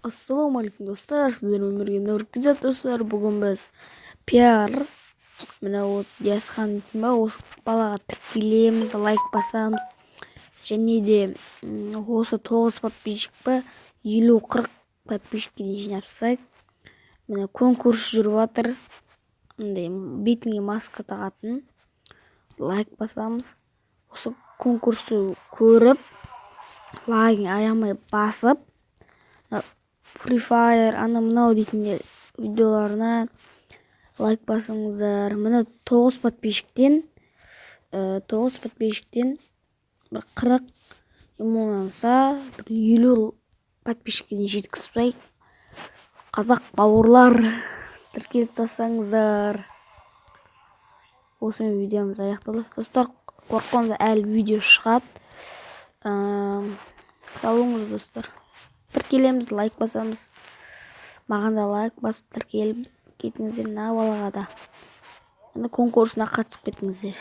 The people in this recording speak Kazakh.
Ассалаумағалейкум достар, сіздермен бірге Нұркизат достар. Бүгін біз пиар мына вот Диасхан осы балаға тіркелеміз, лайк басамыз, және де осы 9 подписчик 50-40 подписчикке жинапсақ, мына конкурс жүріп жатыр. Мындай бетіңе маска тағатын, лайк басамыз. Осы конкурсты көріп, лайк аямай басып, Free Fire ана мынау дейтіндер видеоларына лайк басыңыздар. Мына 9 подписчиктен бір 40 болмаса 50 подписчикке жеткізбей қазақ бауырлар тіркеліп тастаңыздар. Осы видеомыз аяқталды. Достар, қорықпаңыздар, әлі видео шығады. Сау достар. Тіркелеміз, лайк басамыз. Маған да лайк басып тіркеліп кетіңіздер, мына балаға да. Конкурсына қатысып кетіңіздер.